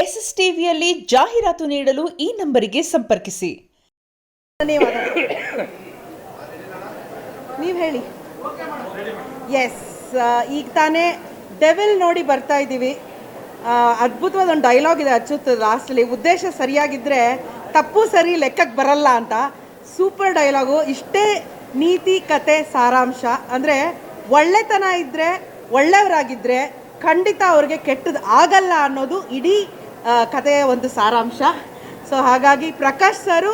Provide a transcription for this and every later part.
S S ಟಿವಿಯಲ್ಲಿ ಜಾಹೀರಾತು ನೀಡಲು ಈ ನಂಬರಿಗೆ ಸಂಪರ್ಕಿಸಿ. ನೀವು ಹೇಳಿ. ಎಸ್, ಈಗ ತಾನೇ ಡೆವಿಲ್ ನೋಡಿ ಬರ್ತಾ ಇದ್ದೀವಿ. ಅದ್ಭುತವಾದ ಒಂದು ಡೈಲಾಗ್ ಇದೆ ಅಚ್ಚುತ್ ಲಾಸ್ಟಲ್ಲಿ, ಉದ್ದೇಶ ಸರಿಯಾಗಿದ್ದರೆ ತಪ್ಪು ಸರಿ ಲೆಕ್ಕಕ್ಕೆ ಬರಲ್ಲ ಅಂತ. Super dialogue. ಇಷ್ಟೇ ನೀತಿ ಕತೆ ಸಾರಾಂಶ. ಅಂದರೆ ಒಳ್ಳೆತನ ಇದ್ದರೆ, ಒಳ್ಳೆಯವರಾಗಿದ್ದರೆ ಖಂಡಿತ ಅವ್ರಿಗೆ ಕೆಟ್ಟದ್ದು ಆಗಲ್ಲ ಅನ್ನೋದು ಇಡೀ ಕಥೆಯ ಒಂದು ಸಾರಾಂಶ. ಸೊ ಹಾಗಾಗಿ ಪ್ರಕಾಶ್ ಸರು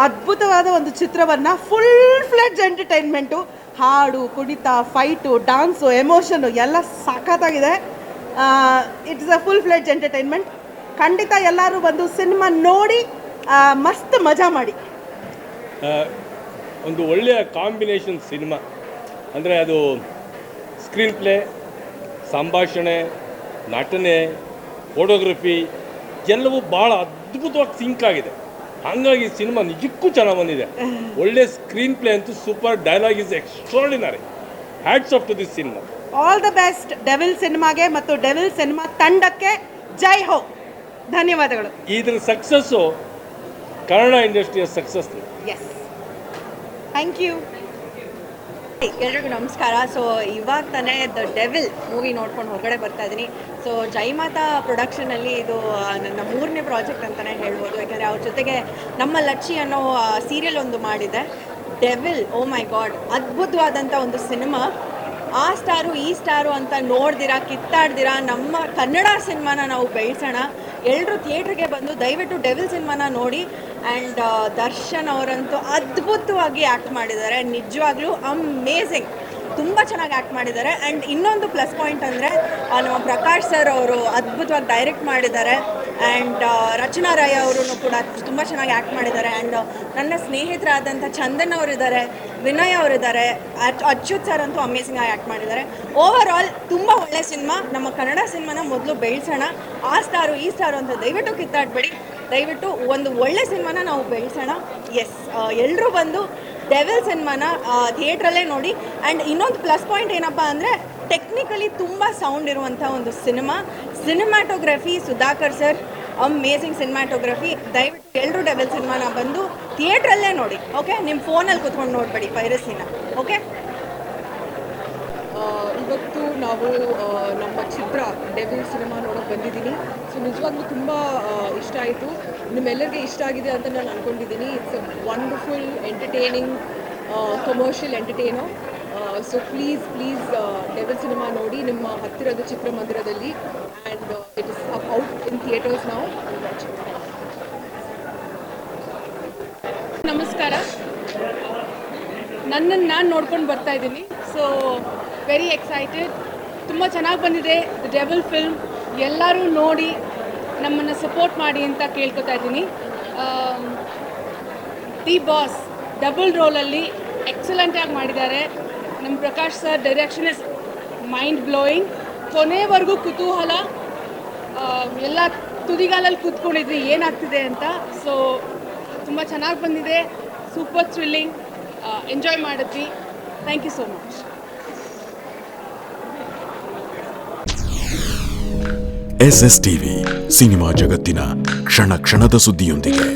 ಅದ್ಭುತವಾದ ಒಂದು ಚಿತ್ರವನ್ನು ಫುಲ್ ಫ್ಲೆಡ್ಜ್ ಎಂಟರ್ಟೈನ್ಮೆಂಟು, ಹಾಡು, ಕುಣಿತ, ಫೈಟು, ಡಾನ್ಸು, ಎಮೋಷನು ಎಲ್ಲ ಸಖತ್ತಾಗಿದೆ. It's a full fledge entertainment. ಖಂಡಿತ ಎಲ್ಲರೂ ಬಂದು ಸಿನಿಮಾ ನೋಡಿ ಮಸ್ತ್ ಮಜಾ ಮಾಡಿ. ಒಂದು ಒಳ್ಳೆಯ ಕಾಂಬಿನೇಷನ್ ಸಿನಿಮಾ. ಅಂದರೆ ಅದು ಸ್ಕ್ರೀನ್ ಪ್ಲೇ, ಸಂಭಾಷಣೆ, ನಟನೆ, ಫೋಟೋಗ್ರಫಿ ಎಲ್ಲವೂ ಭಾಳ ಅದ್ಭುತವಾಗಿ ಸಿಂಕ್ ಆಗಿದೆ. ಹಾಗಾಗಿ ಸಿನಿಮಾ ನಿಜಕ್ಕೂ ಚೆನ್ನಾಗಿ ಬಂದಿದೆ. ಒಳ್ಳೆ ಸ್ಕ್ರೀನ್ ಪ್ಲೇ ಅಂತೂ super, dialogue is extraordinary. Hats off to this cinema. All the best Devil ಸಿನಿಮಾಗೆ ಮತ್ತು ಡೆವಿಲ್ ಸಿನಿಮಾ ತಂಡಕ್ಕೆ. ಜೈ ಹೋ. ಧನ್ಯವಾದಗಳು. ಇದ್ರ ಸಕ್ಸಸ್ಸು ಕನ್ನಡ ಇಂಡಸ್ಟ್ರಿಯ ಸಕ್ಸಸ್. Yes, thank you. ಎಲ್ರಿಗೂ ನಮಸ್ಕಾರ. ಸೊ ಇವಾಗ ತಾನೇ ದ ಡೆವಿಲ್ ಮೂವಿ ನೋಡ್ಕೊಂಡು ಹೊರಗಡೆ ಬರ್ತಾ ಇದ್ದೀನಿ. ಸೊ ಜೈಮಾತಾ ಪ್ರೊಡಕ್ಷನಲ್ಲಿ ಇದು ನನ್ನ 3ನೇ ಪ್ರಾಜೆಕ್ಟ್ ಅಂತಲೇ ಹೇಳ್ಬೋದು. ಯಾಕಂದರೆ ಅವ್ರ ಜೊತೆಗೆ ನಮ್ಮ ಲಚ್ಚಿ ಅನ್ನೋ ಸೀರಿಯಲ್ ಒಂದು ಮಾಡಿದೆ. ಡೆವಿಲ್, ಓ ಮೈ ಗಾಡ್, ಅದ್ಭುತವಾದಂಥ ಒಂದು ಸಿನಿಮಾ. ಆ ಸ್ಟಾರು ಈ ಸ್ಟಾರು ಅಂತ ನೋಡ್ದಿರಾ, ಕಿತ್ತಾಡ್ದಿರಾ ನಮ್ಮ ಕನ್ನಡ ಸಿನಿಮಾನ ನಾವು ಬೆಳೆಸೋಣ. ಎಲ್ಲರೂ ಥಿಯೇಟ್ರಿಗೆ ಬಂದು ದಯವಿಟ್ಟು ಡೆವಿಲ್ ಸಿನಿಮಾನ ನೋಡಿ. ಆ್ಯಂಡ್ ದರ್ಶನ್ ಅವರಂತೂ ಅದ್ಭುತವಾಗಿ ಆ್ಯಕ್ಟ್ ಮಾಡಿದ್ದಾರೆ. ನಿಜವಾಗ್ಲೂ ಅಮೇಝಿಂಗ್, ತುಂಬ ಚೆನ್ನಾಗಿ ಆ್ಯಕ್ಟ್ ಮಾಡಿದ್ದಾರೆ. ಆ್ಯಂಡ್ ಇನ್ನೊಂದು ಪ್ಲಸ್ ಪಾಯಿಂಟ್ ಅಂದರೆ ನಮ್ಮ ಪ್ರಕಾಶ್ ಸರ್ ಅವರು ಅದ್ಭುತವಾಗಿ ಡೈರೆಕ್ಟ್ ಮಾಡಿದ್ದಾರೆ. ಆ್ಯಂಡ್ ರಚನಾ ರಾಯ್ ಅವರು ಕೂಡ ತುಂಬ ಚೆನ್ನಾಗಿ ಆ್ಯಕ್ಟ್ ಮಾಡಿದ್ದಾರೆ. ಆ್ಯಂಡ್ ನನ್ನ ಸ್ನೇಹಿತರಾದಂಥ ಚಂದನ್ ಅವರಿದ್ದಾರೆ, ವಿನಯ್ ಅವರಿದ್ದಾರೆ, ಅಚ್ಯುತ್ ಸರ್ ಅಂತೂ ಅಮೇಝಿಂಗಾಗಿ ಆ್ಯಕ್ಟ್ ಮಾಡಿದ್ದಾರೆ. ಓವರ್ ಆಲ್ ತುಂಬ ಒಳ್ಳೆಯ ಸಿನಿಮಾ. ನಮ್ಮ ಕನ್ನಡ ಸಿನಿಮಾನ ಮೊದಲು ಬೆಳೆಸೋಣ. ಆ ಸ್ಟಾರು ಈ ಸ್ಟಾರು ಅಂತ ದಯವಿಟ್ಟು ಕಿತ್ತಾಡಬೇಡಿ. ದಯವಿಟ್ಟು ಒಂದು ಒಳ್ಳೆ ಸಿನಿಮಾನ ನಾವು ಬೆಳೆಸೋಣ. ಎಸ್, ಎಲ್ಲರೂ ಬಂದು ಡೆವಿಲ್ ಸಿನಿಮಾನ ಥಿಯೇಟ್ರಲ್ಲೇ ನೋಡಿ. ಆ್ಯಂಡ್ ಇನ್ನೊಂದು ಪ್ಲಸ್ ಪಾಯಿಂಟ್ ಏನಪ್ಪ ಅಂದರೆ ಟೆಕ್ನಿಕಲಿ ತುಂಬ ಸೌಂಡ್ ಇರುವಂಥ ಒಂದು cinema. Cinematography Sudhakar sir, amazing cinematography. ದಯವಿಟ್ಟು ಎಲ್ಲರೂ ಡೆವಿಲ್ ಸಿನಿಮಾನ ಬಂದು ಥಿಯೇಟ್ರಲ್ಲೇ ನೋಡಿ. ಓಕೆ, ನಿಮ್ಮ ಫೋನಲ್ಲಿ ಕೂತ್ಕೊಂಡು ನೋಡಬೇಡಿ ಪೈರಸಿನ. ಓಕೆ, ಇವತ್ತು ನಾವು ನಮ್ಮ ಚಿತ್ರ ಡೆವಿಲ್ ಸಿನಿಮಾ ನೋಡೋಕ್ಕೆ ಬಂದಿದ್ದೀನಿ. ಸೊ ನಿಜವಾಗ್ಲೂ ತುಂಬ ಇಷ್ಟ ಆಯಿತು. ನಿಮ್ಮೆಲ್ಲರಿಗೆ ಇಷ್ಟ ಆಗಿದೆ ಅಂತ ನಾನು ಅಂದ್ಕೊಂಡಿದ್ದೀನಿ. It's a wonderful entertaining commercial entertainer. So please devil cinema ನೋಡಿ ನಿಮ್ಮ ಹತ್ತಿರದ ಚಿತ್ರಮಂದಿರದಲ್ಲಿ. And it is out in theatres ನಾವು. ನಮಸ್ಕಾರ. ನನ್ನನ್ನು ನಾನು ನೋಡ್ಕೊಂಡು ಬರ್ತಾ ಇದ್ದೀನಿ. So very excited. ತುಂಬ ಚೆನ್ನಾಗಿ ಬಂದಿದೆ ದ ಡೆವಿಲ್ ಫಿಲ್ಮ್. ಎಲ್ಲರೂ ನೋಡಿ ನಮ್ಮನ್ನು ಸಪೋರ್ಟ್ ಮಾಡಿ ಅಂತ ಕೇಳ್ಕೊತಾ ಇದ್ದೀನಿ. ದಿ ಬಾಸ್ ಡಬಲ್ ರೋಲಲ್ಲಿ ಎಕ್ಸಲೆಂಟಾಗಿ ಮಾಡಿದ್ದಾರೆ. ನಮ್ಮ Prakash sir direction is mind blowing. ಕೊನೆವರೆಗೂ ಕುತೂಹಲ, ಎಲ್ಲ ತುದಿಗಾಲಲ್ಲಿ ಕೂತ್ಕೊಂಡಿದ್ವಿ ಏನಾಗ್ತಿದೆ ಅಂತ. ಸೊ ತುಂಬ ಚೆನ್ನಾಗಿ ಬಂದಿದೆ. ಸೂಪರ್ ಥ್ರಿಲ್ಲಿಂಗ್, ಎಂಜಾಯ್ ಮಾಡಿದ್ವಿ. Thank you so much. SS TV, cinema ಜಗತ್ತಿನ ಕ್ಷಣ ಕ್ಷಣದ ಸುದ್ದಿಯೊಂದಿಗೆ.